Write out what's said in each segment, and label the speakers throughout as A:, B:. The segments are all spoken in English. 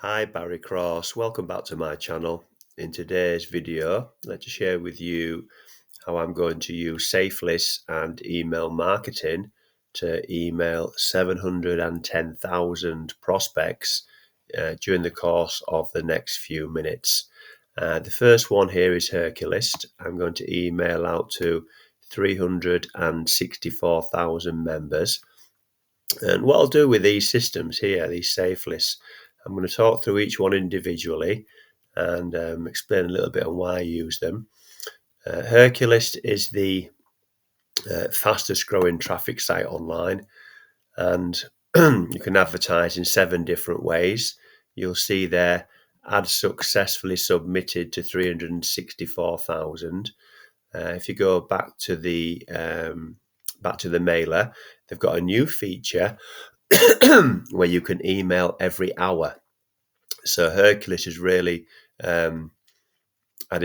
A: Hi, Barry Cross. Welcome back to my channel. In today's video, I'd like to share with you how I'm going to use Safelists and email marketing to email 710,000 prospects during the course of the next few minutes. The first one here is Herculist. I'm going to email out to 364,000 members. And what I'll do with these systems here, these safe lists, I'm going to talk through each one individually and explain a little bit on why I use them. Herculist is the fastest growing traffic site online, and you can advertise in 7 different ways. You'll see there, ads successfully submitted to 364,000. If you go back to the mailer, they've got a new feature where you can email every hour. So Hercules has really added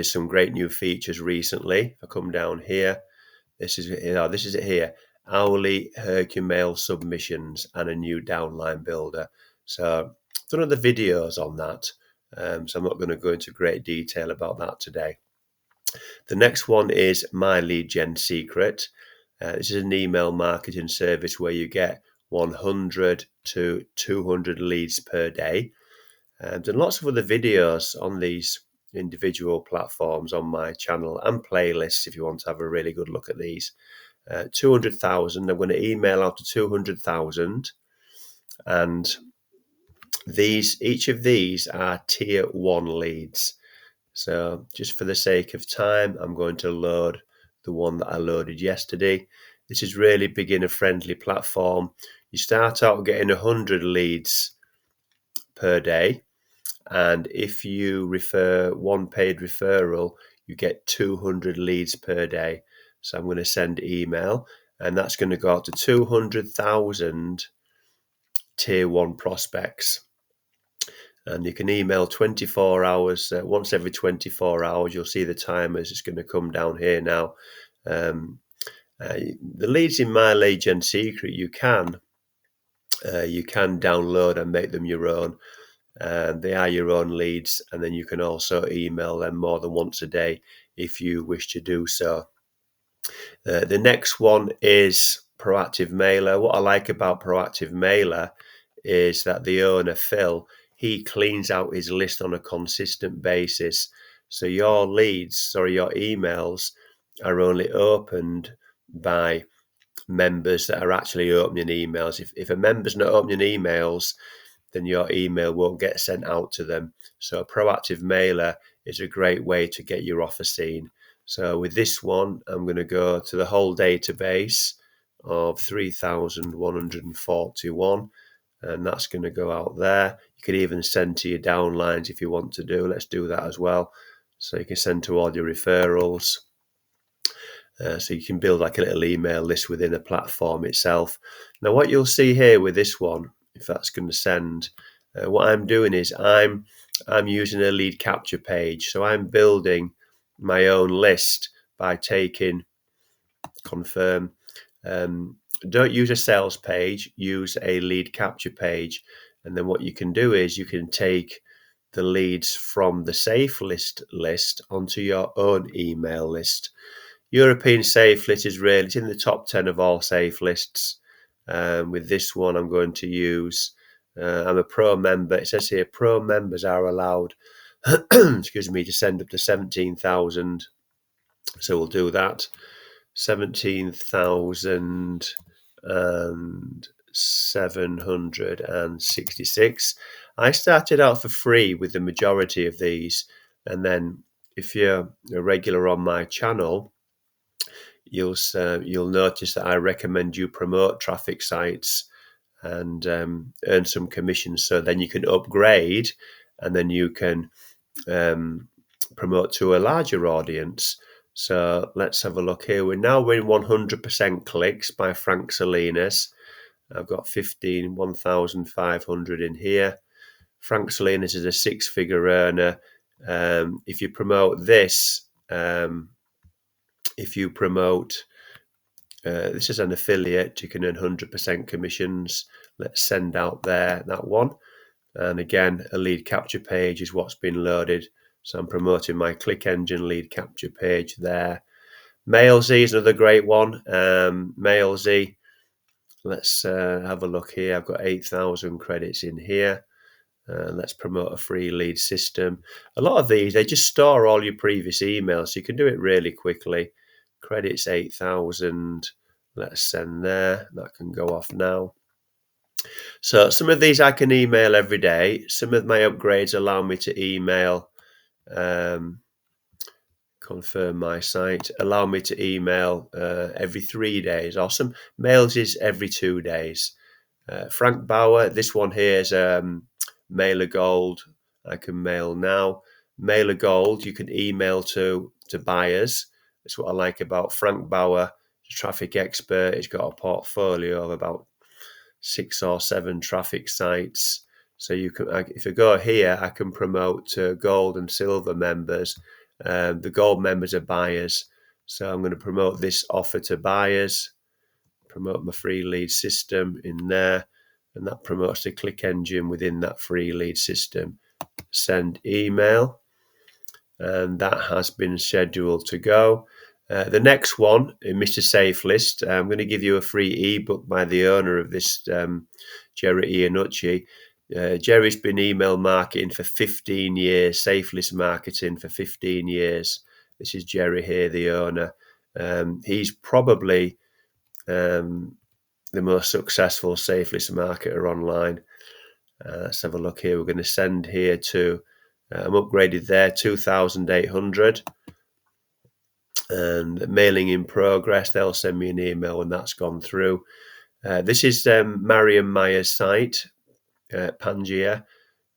A: some great new features recently. If I come down here, this is it here. Hourly Hercumail submissions and a new downline builder. So I've done other videos on that. So I'm not going to go into great detail about that today. The next one is My Lead Gen Secret. This is an email marketing service where you get 100 to 200 leads per day. And lots of other videos on these individual platforms on my channel and playlists if you want to have a really good look at these. 200,000, I'm going to email out to 200,000, and each of these are tier 1 leads. So just for the sake of time, I'm going to load the one that I loaded yesterday. This is really beginner friendly platform. You start out getting 100 leads per day, and if you refer one paid referral, you get 200 leads per day. So I'm going to send email, and that's going to go out to 200,000 tier 1 prospects. And you can email 24 hours, once every 24 hours. You'll see the timers. It's going to come down here now. The leads in My Lead Gen Secret, you can download and make them your own. They are your own leads, and then you can also email them more than once a day if you wish to do so. The next one is Proactive Mailer. What I like about Proactive Mailer is that the owner, Phil, he cleans out his list on a consistent basis. So your emails are only opened by members that are actually opening emails. If a member's not opening emails, then your email won't get sent out to them. So a proactive mailer is a great way to get your offer seen. So with this one, I'm going to go to the whole database of 3,141, and that's going to go out there. You could even send to your downlines if you want to do. Let's do that as well. So you can send to all your referrals. So you can build like a little email list within a platform itself. Now, what you'll see here with this one, if that's going to send, what I'm doing is I'm using a lead capture page. So I'm building my own list by taking confirm. Don't use a sales page, use a lead capture page. And then what you can do is you can take the leads from the Safelists list onto your own email list. European Safe List is really, it's in the top 10 of all safe lists. With this one, I'm going to use, I'm a pro member. It says here, pro members are allowed, excuse me, to send up to 17,000. So we'll do that. 17,766. I started out for free with the majority of these. And then if you're a regular on my channel, you'll notice that I recommend you promote traffic sites and earn some commissions. So then you can upgrade, and then you can promote to a larger audience. So let's have a look here. We're now in 100% clicks by Frank Salinas. I've got 1,500 in here. Frank Salinas is a 6-figure earner. If you promote this, if you promote, this is an affiliate, you can earn 100% commissions. Let's send out there that one. And again, a lead capture page is what's been loaded. So I'm promoting my click engine lead capture page there. MailZ is another great one. MailZ, let's have a look here. I've got 8,000 credits in here. Let's promote a free lead system. A lot of these, they just store all your previous emails, so you can do it really quickly. Credits 8,000. Let's send there. That can go off now. So some of these I can email every day. Some of my upgrades allow me to email, confirm my site, allow me to email every 3 days. Or some mails is every 2 days. Frank Bauer, this one here is Mailer Gold. I can mail now. Mailer Gold, you can email to buyers. That's what I like about Frank Bauer, traffic expert. He's got a portfolio of about 6 or 7 traffic sites. So you can, if I go here, I can promote to gold and silver members. The gold members are buyers. So I'm going to promote this offer to buyers, promote my free lead system in there, and that promotes the click engine within that free lead system. Send email, and that has been scheduled to go. The next one, Mr. Safelists, I'm going to give you a free ebook by the owner of this, Jerry Iannucci. Jerry's been email marketing for 15 years, Safelists marketing for 15 years. This is Jerry here, the owner. He's probably the most successful Safelists marketer online. Let's have a look here. We're going to send here to, I'm upgraded there, 2,800. And mailing in progress. They'll send me an email when that's gone through. This is Marion Meyer's site, Pangia.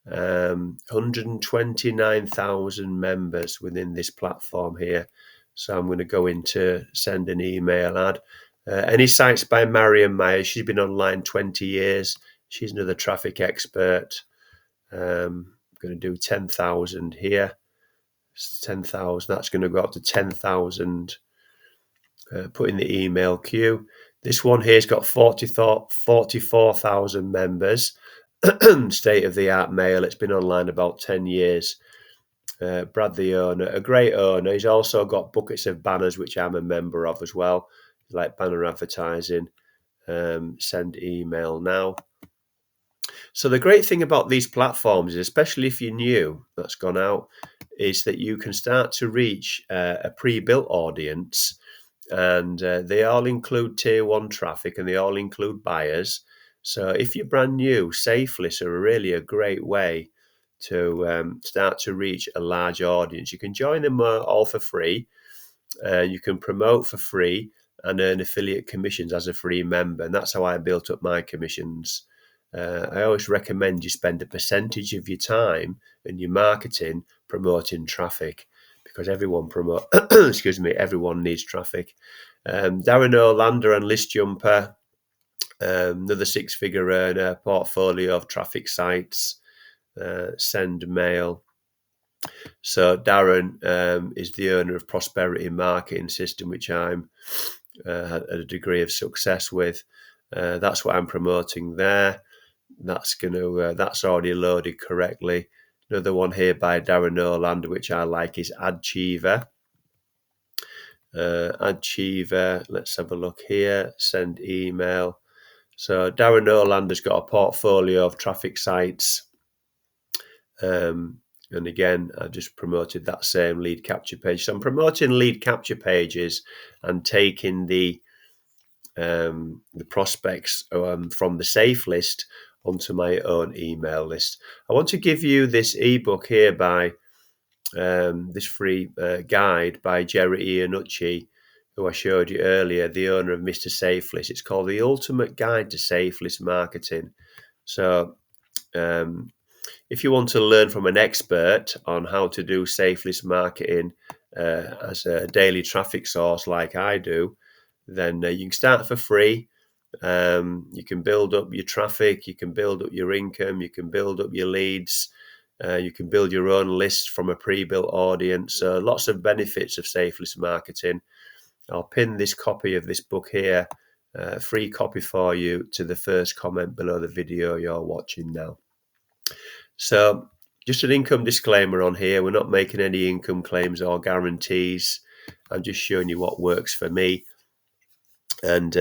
A: 129,000 members within this platform here. So I'm going to go into send an email ad. Any sites by Marion Meyer. She's been online 20 years. She's another traffic expert. I'm going to do 10,000 here. 10,000. That's going to go up to 10,000. Put in the email queue. This one here's got 44,000 members. State of the art mail. It's been online about 10 years. Brad, the owner, a great owner. He's also got buckets of banners, which I'm a member of as well, like banner advertising. Send email now. So the great thing about these platforms, especially if you're new, that's gone out, is that you can start to reach a pre-built audience, and they all include tier 1 traffic, and they all include buyers. So if you're brand new, Safelists are really a great way to start to reach a large audience. You can join them all for free. You can promote for free and earn affiliate commissions as a free member. And that's how I built up my commissions. I always recommend you spend a percentage of your time and your marketing promoting traffic, because everyone everyone needs traffic. Darren Olander and List Jumper, another 6-figure earner, portfolio of traffic sites. Send mail. So Darren is the owner of Prosperity Marketing System, which I'm had a degree of success with. That's what I'm promoting there. That's already loaded correctly. Another one here by Darren Noland, which I like, is AdChiever. AdChiever. Let's have a look here. Send email. So Darren Noland has got a portfolio of traffic sites. And again, I just promoted that same lead capture page. So I'm promoting lead capture pages and taking the prospects from the safe list onto my own email list. I want to give you this ebook here by this free guide by Jerry Iannucci, who I showed you earlier, the owner of Mr. Safelists. It's called The Ultimate Guide to Safelists Marketing. So if you want to learn from an expert on how to do Safelists marketing as a daily traffic source like I do, then you can start for free. You can build up your traffic, you can build up your income, you can build up your leads, you can build your own list from a pre-built audience. So lots of benefits of Safelists marketing. I'll pin this copy of this book here, free copy for you, to the first comment below the video you're watching now. So just an income disclaimer on here. We're not making any income claims or guarantees. I'm just showing you what works for me. And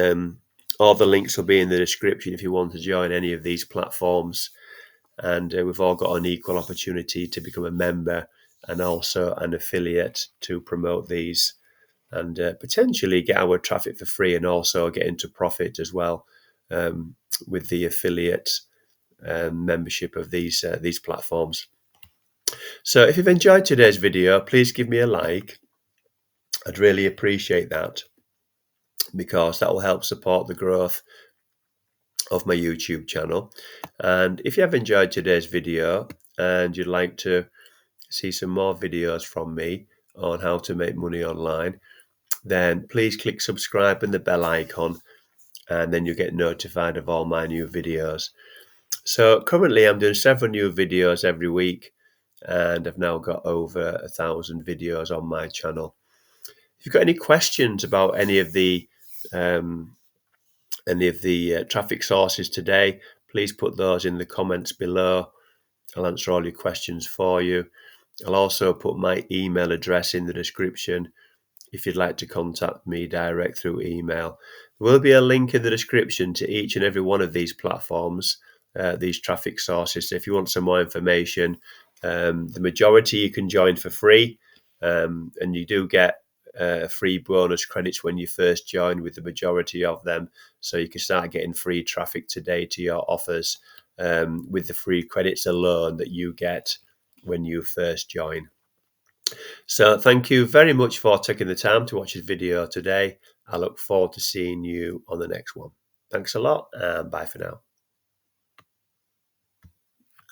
A: all the links will be in the description if you want to join any of these platforms. And we've all got an equal opportunity to become a member and also an affiliate to promote these and potentially get our traffic for free and also get into profit as well with the affiliate membership of these platforms. So if you've enjoyed today's video, please give me a like. I'd really appreciate that because that will help support the growth of my YouTube channel. And if you have enjoyed today's video and you'd like to see some more videos from me on how to make money online, then please click subscribe and the bell icon, and then you get notified of all my new videos. So currently I'm doing several new videos every week, and I've now got over 1,000 videos on my channel. If you've got any questions about any of the traffic sources today, please put those in the comments below. I'll answer all your questions for you. I'll also put my email address in the description if you'd like to contact me direct through email. There will be a link in the description to each and every one of these platforms, these traffic sources. So if you want some more information, the majority you can join for free, and you do get free bonus credits when you first join with the majority of them. So you can start getting free traffic today to your offers with the free credits alone that you get when you first join. So thank you very much for taking the time to watch this video today. I look forward to seeing you on the next one. Thanks a lot and bye for now.